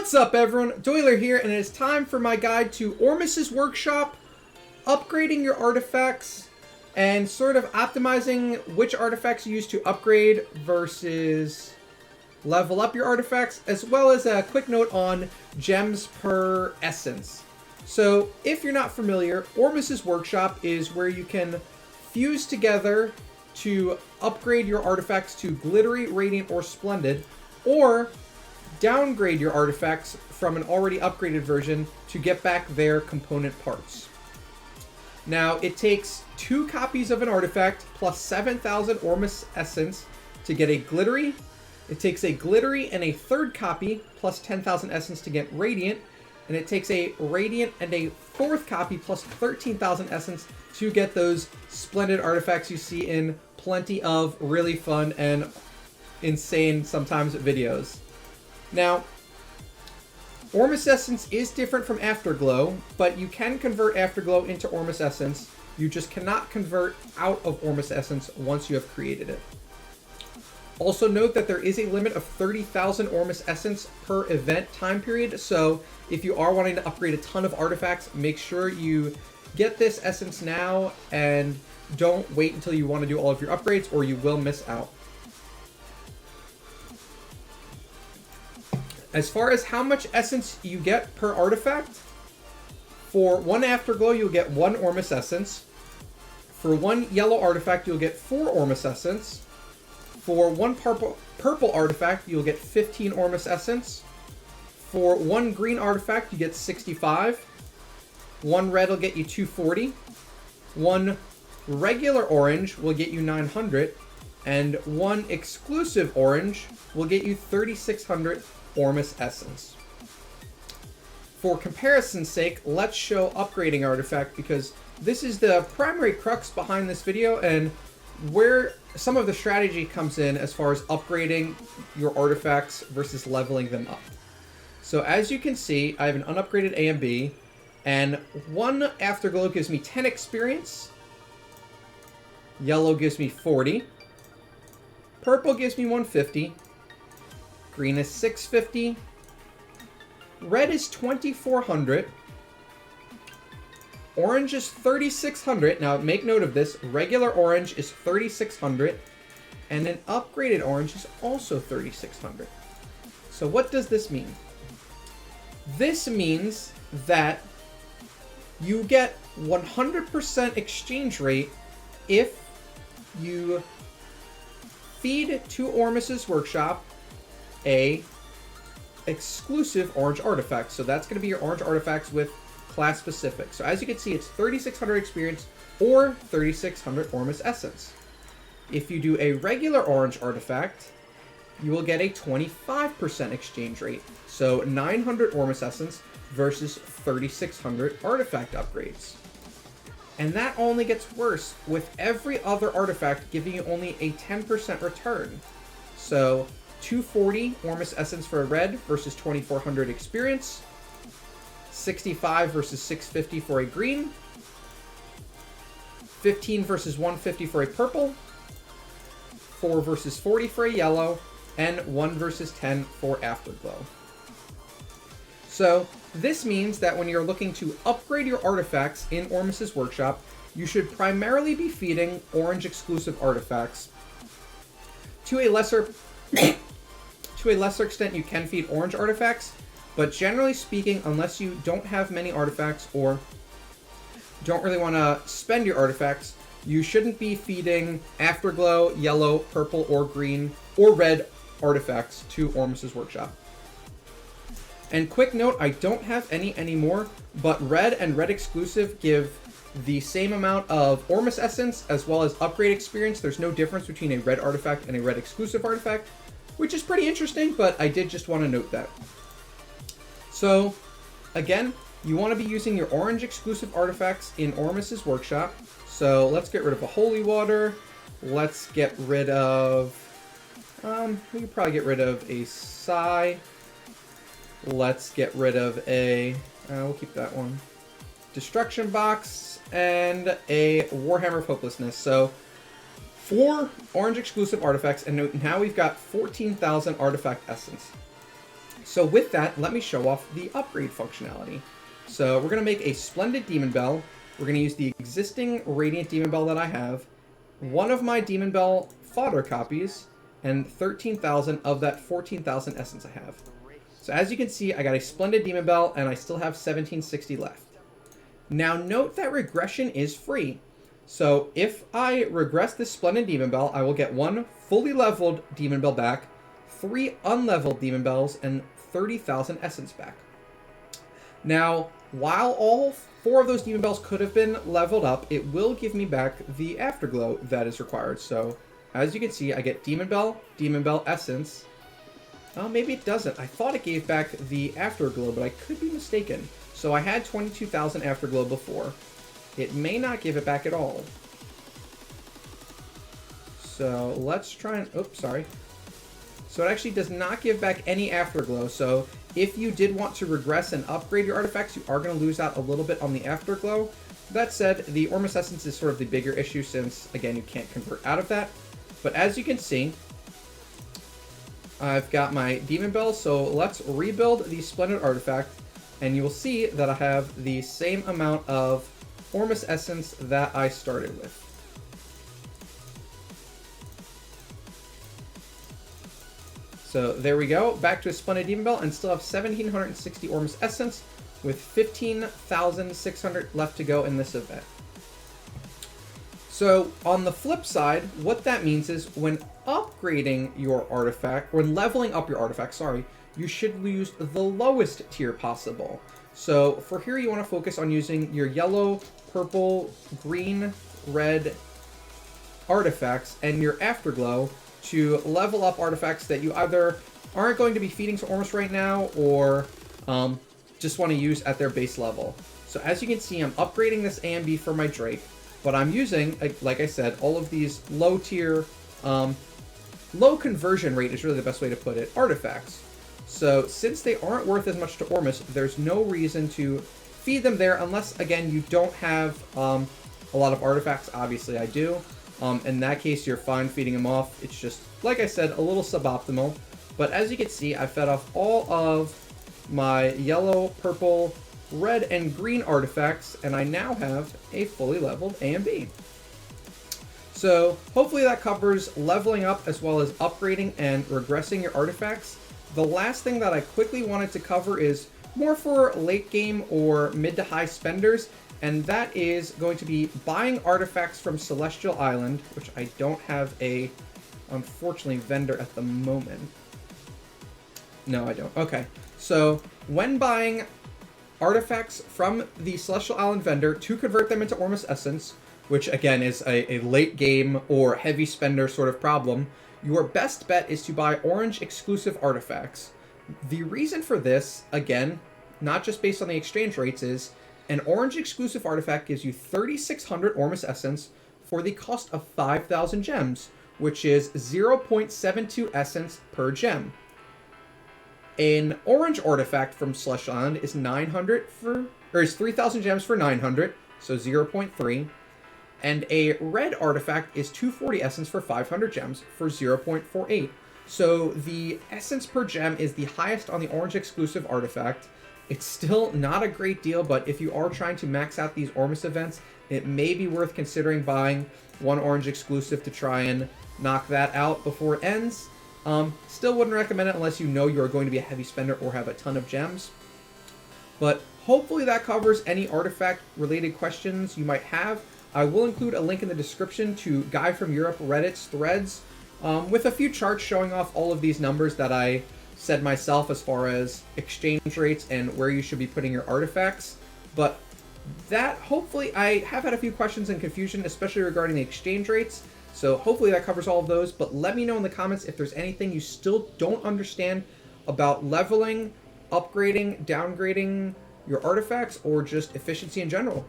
What's up, everyone? Doyler here, and it is time for my guide to Ormus's Workshop, upgrading your artifacts, and sort of optimizing which artifacts you use to upgrade versus level up your artifacts, as well as a quick note on gems per essence. So, if you're not familiar, Ormus's Workshop is where you can fuse together to upgrade your artifacts to Glittery, Radiant, or Splendid, or downgrade your artifacts from an already upgraded version to get back their component parts. Now, it takes 2 copies of an artifact plus 7,000 Ormus Essence to get a Glittery. It takes a Glittery and a 3rd copy plus 10,000 Essence to get Radiant. And it takes a Radiant and a 4th copy plus 13,000 Essence to get those Splendid artifacts you see in plenty of really fun and insane, sometimes, videos. Now, Ormus Essence is different from Afterglow, but you can convert Afterglow into Ormus Essence. You just cannot convert out of Ormus Essence once you have created it. Also note that there is a limit of 30,000 Ormus Essence per event time period, so if you are wanting to upgrade a ton of artifacts, make sure you get this Essence now and don't wait until you want to do all of your upgrades or you will miss out. As far as how much Essence you get per artifact, for 1 Afterglow you'll get 1 Ormus Essence. For 1 yellow artifact you'll get 4 Ormus Essence. For 1 purple artifact you'll get 15 Ormus Essence. For 1 green artifact you get 65. 1 red will get you 240. 1 regular orange will get you 900. And 1 exclusive orange will get you 3,600 Ormus Essence. For comparison's sake, let's show upgrading artifact because this is the primary crux behind this video and where some of the strategy comes in as far as upgrading your artifacts versus leveling them up. So as you can see, I have an unupgraded A and B, and 1 Afterglow gives me 10 experience, yellow gives me 40, purple gives me 150, green is 650. Red is 2,400. Orange is 3,600. Now, make note of this. Regular orange is 3,600. And an upgraded orange is also 3,600. So what does this mean? This means that you get 100% exchange rate if you feed to Ormus's Workshop a exclusive orange artifact. So that's going to be your orange artifacts with class specific. So as you can see, it's 3,600 experience or 3,600 Ormus Essence. If you do a regular orange artifact, you will get a 25% exchange rate. So 900 Ormus Essence versus 3,600 artifact upgrades. And that only gets worse with every other artifact giving you only a 10% return. So 240 Ormus Essence for a red versus 2,400 experience. 65 versus 650 for a green. 15 versus 150 for a purple. 4 versus 40 for a yellow. And 1 versus 10 for Afterglow. So this means that when you're looking to upgrade your artifacts in Ormus's Workshop, you should primarily be feeding orange exclusive artifacts. To a lesser extent, you can feed orange artifacts, but generally speaking, unless you don't have many artifacts or don't really want to spend your artifacts, you shouldn't be feeding Afterglow, yellow, purple, or green, or red artifacts to Ormus's Workshop. And quick note, I don't have any anymore, but red and red exclusive give the same amount of Ormus Essence as well as upgrade experience. There's no difference between a red artifact and a red exclusive artifact, which is pretty interesting, but I did just want to note that. So, again, you want to be using your orange exclusive artifacts in Ormus's Workshop. So let's get rid of a Holy Water. Let's get rid of... we could probably get rid of a Psy. Let's get rid of a... we'll keep that one. Destruction Box and a Warhammer of Hopelessness. So 4 orange exclusive artifacts, and now we've got 14,000 artifact essence. So with that, let me show off the upgrade functionality. So we're going to make a Splendid Demon Bell. We're going to use the existing Radiant Demon Bell that I have, one of my Demon Bell fodder copies, and 13,000 of that 14,000 essence I have. So as you can see, I got a Splendid Demon Bell, and I still have 1760 left. Now note that regression is free. So if I regress this Splendid Demon Bell, I will get one fully leveled Demon Bell back, 3 unleveled Demon Bells, and 30,000 essence back. Now, while all 4 of those Demon Bells could have been leveled up, it will give me back the Afterglow that is required. So, as you can see, I get Demon Bell, Essence. Oh, maybe it doesn't. I thought it gave back the Afterglow, but I could be mistaken. So I had 22,000 Afterglow before. It may not give it back at all. So let's try and... Oops, sorry. So it actually does not give back any Afterglow. So if you did want to regress and upgrade your artifacts, you are going to lose out a little bit on the Afterglow. That said, the Ormus Essence is sort of the bigger issue since, again, you can't convert out of that. But as you can see, I've got my Demon Bell, so let's rebuild the Splendid Artifact, and you will see that I have the same amount of Ormus Essence that I started with. So there we go, back to a Splendid Demon Bell, and still have 1,760 Ormus Essence, with 15,600 left to go in this event. So on the flip side, what that means is when upgrading your artifact, when leveling up your artifact, sorry, you should use the lowest tier possible. So for here, you want to focus on using your yellow, purple, green, red artifacts and your Afterglow to level up artifacts that you either aren't going to be feeding to Ormus right now or just want to use at their base level. So as you can see, I'm upgrading this A and B for my Drake, but I'm using, like I said, all of these low tier, low conversion rate is really the best way to put it, artifacts. So since they aren't worth as much to Ormus, there's no reason to feed them there unless, again, you don't have a lot of artifacts. Obviously I do. In that case, you're fine feeding them off. It's just, like I said, a little suboptimal. But as you can see, I fed off all of my yellow, purple, red, and green artifacts, and I now have a fully leveled A and B. So hopefully that covers leveling up as well as upgrading and regressing your artifacts. The last thing that I quickly wanted to cover is more for late game or mid to high spenders, and that is going to be buying artifacts from Celestial Island, which I don't have a, unfortunately, vendor at the moment. No, I don't. Okay. So when buying artifacts from the Celestial Island vendor to convert them into Ormus Essence, which again is a late game or heavy spender sort of problem, your best bet is to buy orange exclusive artifacts. The reason for this, again, not just based on the exchange rates, is an orange exclusive artifact gives you 3,600 Ormus Essence for the cost of 5,000 gems, which is 0.72 essence per gem. An orange artifact from Celestial Island is 3,000 gems for 900, so 0.3. And a red artifact is 240 essence for 500 gems for 0.48. So the essence per gem is the highest on the orange exclusive artifact. It's still not a great deal, but if you are trying to max out these Ormus events, it may be worth considering buying one orange exclusive to try and knock that out before it ends. Still wouldn't recommend it unless you know you're going to be a heavy spender or have a ton of gems. But hopefully that covers any artifact related questions you might have. I will include a link in the description to Guy from Europe Reddit's threads with a few charts showing off all of these numbers that I said myself as far as exchange rates and where you should be putting your artifacts. But that, hopefully, I have had a few questions and confusion, especially regarding the exchange rates. So hopefully that covers all of those. But let me know in the comments if there's anything you still don't understand about leveling, upgrading, downgrading your artifacts, or just efficiency in general.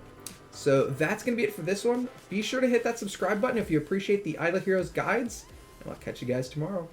So that's going to be it for this one. Be sure to hit that subscribe button if you appreciate the Idle Heroes guides, and I'll catch you guys tomorrow.